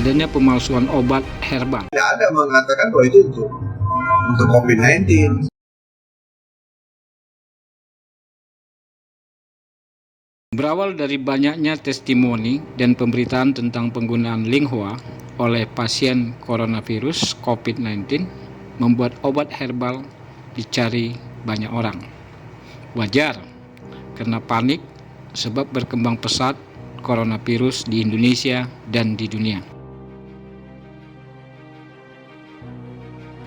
adanya pemalsuan obat herbal. Tidak ada mengatakan bahwa itu untuk COVID-19. Berawal dari banyaknya testimoni dan pemberitaan tentang penggunaan Linghua oleh pasien coronavirus COVID-19, membuat obat herbal dicari banyak orang. Wajar, karena panik sebab berkembang pesat coronavirus di Indonesia dan di dunia.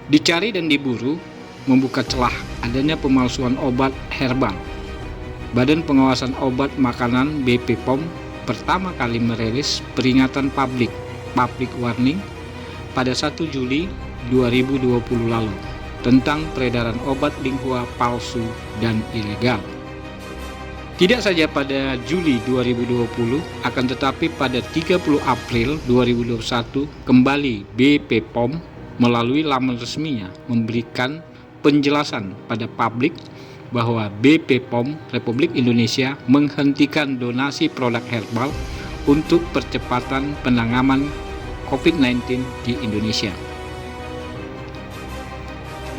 Dicari dan diburu membuka celah adanya pemalsuan obat herbal. Badan Pengawasan Obat Makanan BPOM pertama kali merilis peringatan public warning pada 1 Juli 2020 lalu tentang peredaran obat Linghua palsu dan ilegal. Tidak saja pada Juli 2020, akan tetapi pada 30 April 2021 kembali BPOM melalui laman resminya memberikan penjelasan pada publik bahwa BPOM Republik Indonesia menghentikan donasi produk herbal untuk percepatan penanganan COVID-19 di Indonesia.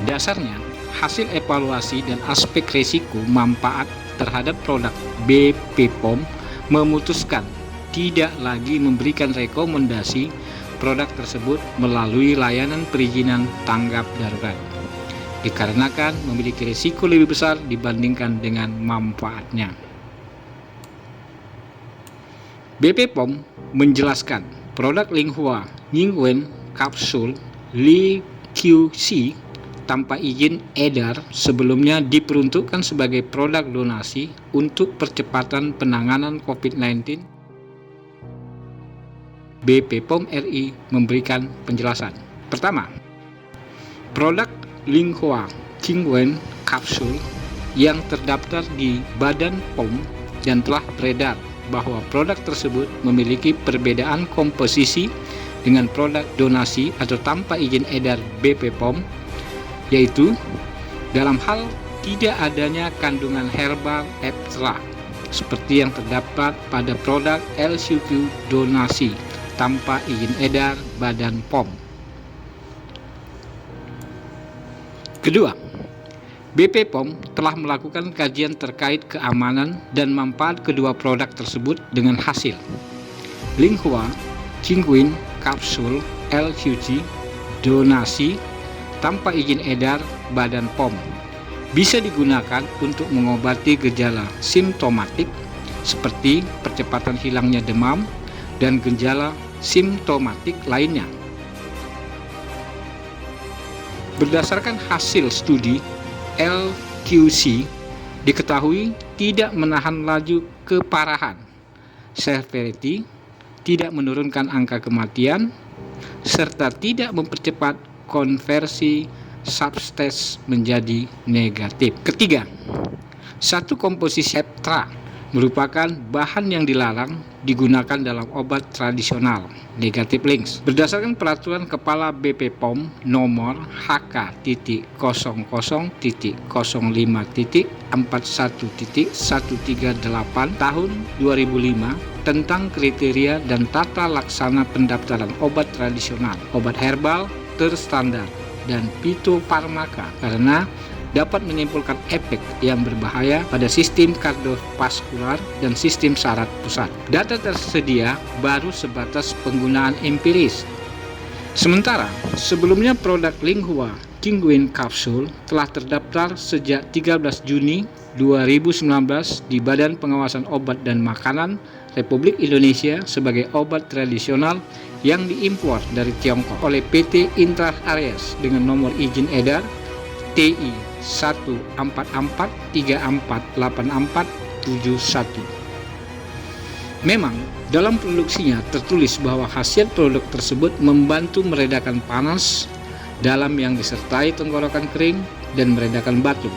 Dasarnya, hasil evaluasi dan aspek risiko manfaat terhadap produk BPOM memutuskan tidak lagi memberikan rekomendasi produk tersebut melalui layanan perizinan tanggap darurat, dikarenakan memiliki risiko lebih besar dibandingkan dengan manfaatnya. BPOM menjelaskan produk Linghua Qingwen Kapsul LQC tanpa izin edar sebelumnya diperuntukkan sebagai produk donasi untuk percepatan penanganan COVID-19. BPOM RI memberikan penjelasan. Pertama, produk Linghua Qingwen Kapsul yang terdaftar di Badan POM dan telah beredar bahwa produk tersebut memiliki perbedaan komposisi dengan produk donasi atau tanpa izin edar BPOM, yaitu dalam hal tidak adanya kandungan herbal ekstrak seperti yang terdapat pada produk LQC donasi tanpa izin edar Badan POM. Kedua, BPOM telah melakukan kajian terkait keamanan dan manfaat kedua produk tersebut dengan hasil Linghua Qingwen Kapsul LQC donasi tanpa izin edar Badan POM bisa digunakan untuk mengobati gejala simptomatik seperti percepatan hilangnya demam dan gejala simptomatik lainnya. Berdasarkan hasil studi LQC, diketahui tidak menahan laju keparahan, severity, tidak menurunkan angka kematian, serta tidak mempercepat konversi substes menjadi negatif. Ketiga, satu komposisi heptra merupakan bahan yang dilarang digunakan dalam obat tradisional, negatif links. Berdasarkan peraturan Kepala BPOM nomor HK.00.05.41.138 tahun 2005 tentang kriteria dan tata laksana pendaftaran obat tradisional, obat herbal terstandar, dan fitofarmaka karena dapat menimbulkan efek yang berbahaya pada sistem kardiovaskular dan sistem saraf pusat. Data tersedia baru sebatas penggunaan empiris. Sementara sebelumnya produk Linghua Qingwen Kapsul telah terdaftar sejak 13 Juni 2019 di Badan Pengawasan Obat dan Makanan Republik Indonesia sebagai obat tradisional yang diimpor dari Tiongkok oleh PT Intra Aries dengan nomor izin edar TI 144348471. Memang dalam produksinya tertulis bahwa hasil produk tersebut membantu meredakan panas dalam yang disertai tenggorokan kering dan meredakan batuk.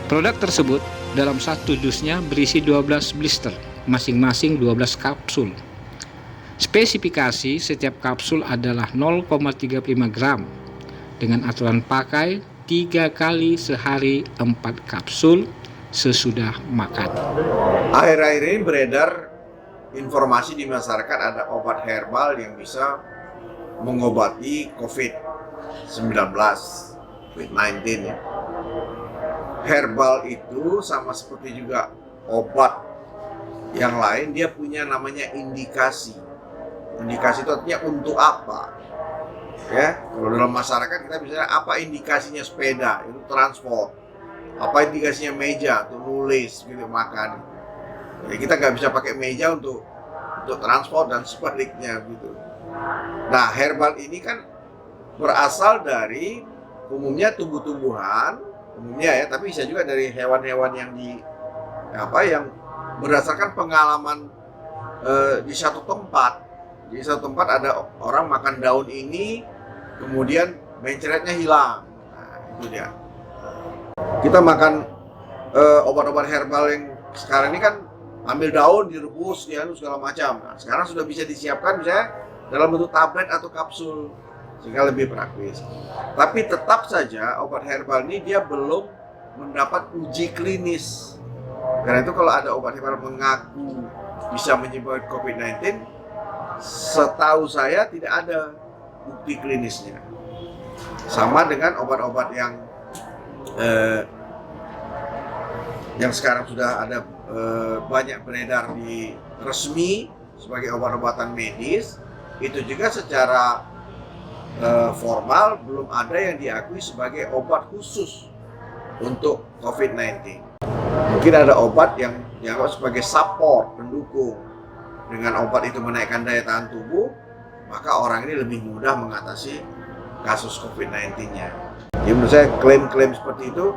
Produk tersebut dalam satu dusnya berisi 12 blister, masing-masing 12 kapsul. Spesifikasi setiap kapsul adalah 0,35 gram dengan aturan pakai 3 kali sehari 4 kapsul sesudah makan. Akhir-akhir ini beredar informasi di masyarakat ada obat herbal yang bisa mengobati COVID-19 ya. Herbal itu sama seperti juga obat yang lain, dia punya namanya indikasi. Indikasi itu artinya untuk apa? Ya, kalau dalam masyarakat kita misalnya apa indikasinya sepeda itu transport, apa indikasinya meja untuk nulis gitu makan. Jadi kita nggak bisa pakai meja untuk transport dan sebaliknya gitu. Nah, herbal ini kan berasal dari umumnya tumbuh-tumbuhan, umumnya ya, tapi bisa juga dari hewan-hewan yang yang berdasarkan pengalaman di satu tempat. Di satu tempat ada orang makan daun ini, kemudian mencretnya hilang. Nah, itu dia. Kita makan obat-obat herbal yang sekarang ini kan ambil daun, direbus, segala macam. Nah, sekarang sudah bisa disiapkan misalnya dalam bentuk tablet atau kapsul, sehingga lebih praktis. Tapi tetap saja obat herbal ini dia belum mendapat uji klinis. Karena itu kalau ada obat herbal mengaku bisa menyebabkan COVID-19, setahu saya tidak ada bukti klinisnya. Sama dengan obat-obat yang sekarang sudah ada banyak beredar di resmi sebagai obat-obatan medis, itu juga secara formal belum ada yang diakui sebagai obat khusus untuk COVID-19. Mungkin ada obat yang dianggap sebagai support, pendukung. Dengan obat itu menaikkan daya tahan tubuh, maka orang ini lebih mudah mengatasi kasus COVID-19-nya. Jadi menurut saya klaim-klaim seperti itu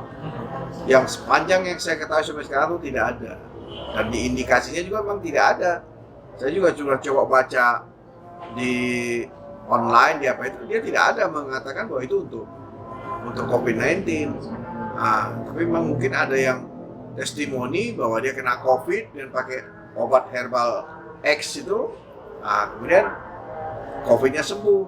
yang sepanjang yang saya ketahui sampai sekarang itu tidak ada. Dan di indikasinya juga memang tidak ada. Saya juga sudah coba baca di online, di apa itu, dia tidak ada mengatakan bahwa itu untuk COVID-19. Nah, tapi memang mungkin ada yang testimoni bahwa dia kena COVID dan pakai obat herbal X itu, nah, kemudian COVID-nya sembuh.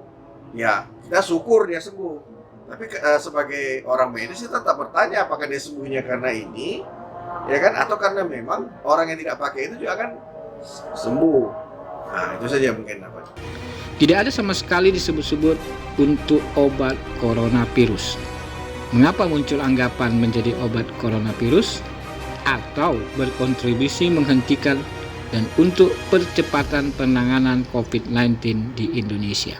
Ya, kita syukur dia sembuh. Tapi sebagai orang medis kita tetap bertanya apakah dia sembuhnya karena ini, ya kan, atau karena memang orang yang tidak pakai itu juga akan sembuh. Nah, itu saja mungkin apa. Tidak ada sama sekali disebut-sebut untuk obat coronavirus. Mengapa muncul anggapan menjadi obat coronavirus atau berkontribusi menghentikan dan untuk percepatan penanganan COVID-19 di Indonesia?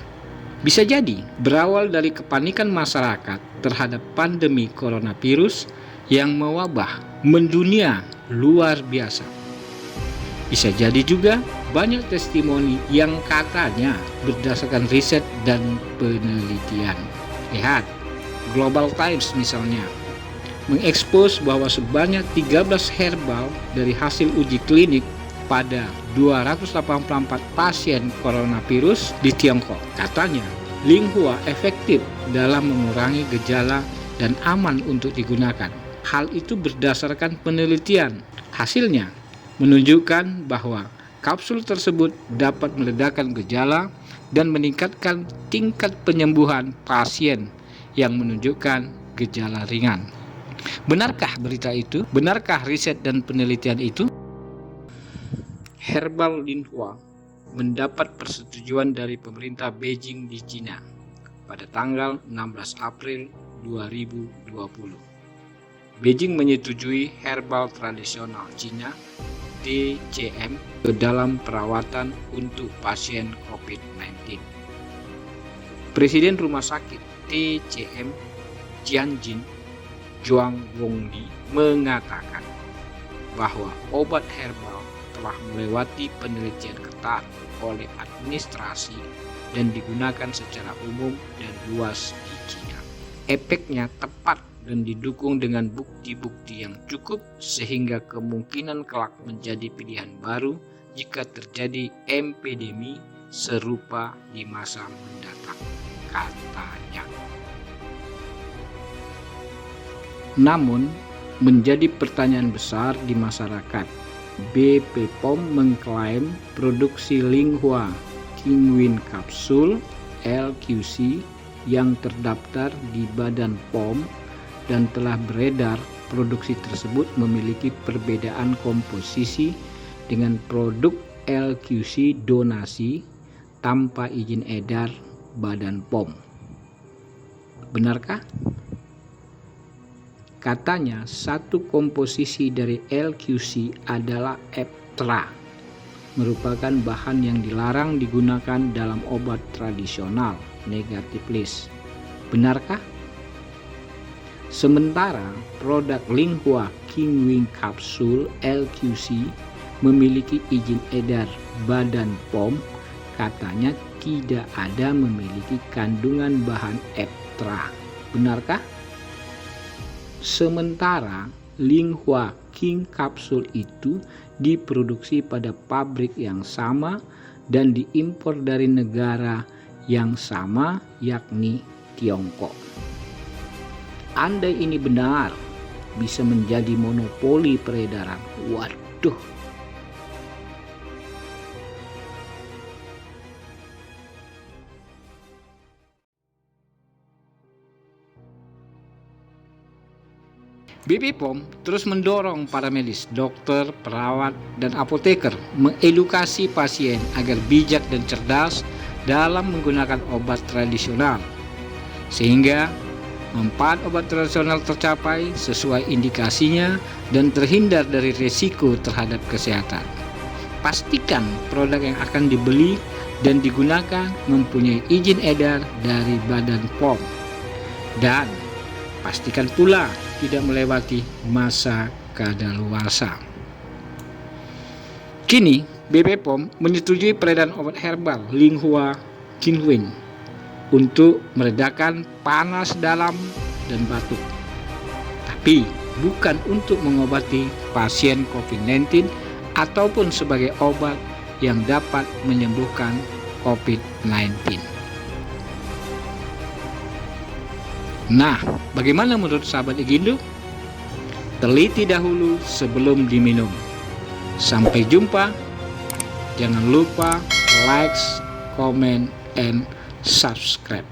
Bisa jadi berawal dari kepanikan masyarakat terhadap pandemi coronavirus yang mewabah mendunia luar biasa. Bisa jadi juga banyak testimoni yang katanya berdasarkan riset dan penelitian. Lihat, Global Times misalnya mengekspos bahwa sebanyak 13 herbal dari hasil uji klinik pada 284 pasien coronavirus di Tiongkok. Katanya, Linghua efektif dalam mengurangi gejala dan aman untuk digunakan. Hal itu berdasarkan penelitian. Hasilnya menunjukkan bahwa kapsul tersebut dapat meredakan gejala dan meningkatkan tingkat penyembuhan pasien yang menunjukkan gejala ringan. Benarkah berita itu? Benarkah riset dan penelitian itu? Herbal Linghua mendapat persetujuan dari pemerintah Beijing di Cina pada tanggal 16 April 2020. Beijing menyetujui herbal tradisional Cina DCM ke dalam perawatan untuk pasien COVID-19. Presiden Rumah Sakit TCM Jianjin Zhuang Wongli mengatakan bahwa obat herbal telah melewati penelitian ketat oleh administrasi dan digunakan secara umum dan luas di China. Efeknya tepat dan didukung dengan bukti-bukti yang cukup sehingga kemungkinan kelak menjadi pilihan baru jika terjadi epidemi serupa di masa mendatang, katanya. Namun, menjadi pertanyaan besar di masyarakat. BP POM mengklaim produksi Linghua Kinguin Kapsul LQC yang terdaftar di Badan POM dan telah beredar. Produksi tersebut memiliki perbedaan komposisi dengan produk LQC donasi tanpa izin edar Badan POM. Benarkah? Katanya satu komposisi dari LQC adalah Eptra, merupakan bahan yang dilarang digunakan dalam obat tradisional negatif list. Benarkah? Sementara produk Linhua Kingwing Capsule LQC memiliki izin edar Badan POM, katanya tidak ada memiliki kandungan bahan Eptra. Benarkah? Sementara Linhua King Capsule itu diproduksi pada pabrik yang sama dan diimpor dari negara yang sama, yakni Tiongkok. Andai ini benar, bisa menjadi monopoli peredaran. Waduh. BP POM terus mendorong para medis, dokter, perawat, dan apoteker mengedukasi pasien agar bijak dan cerdas dalam menggunakan obat tradisional, sehingga manfaat obat tradisional tercapai sesuai indikasinya dan terhindar dari risiko terhadap kesehatan. Pastikan produk yang akan dibeli dan digunakan mempunyai izin edar dari Badan POM, dan pastikan pula tidak melewati masa kadaluarsa. Kini, BP POM menyetujui peredaran obat herbal Linhua Kingwing untuk meredakan panas dalam dan batuk, tapi bukan untuk mengobati pasien COVID-19 ataupun sebagai obat yang dapat menyembuhkan COVID-19. Nah, bagaimana menurut sahabat Igindo? Teliti dahulu sebelum diminum. Sampai jumpa. Jangan lupa like, comment, and subscribe.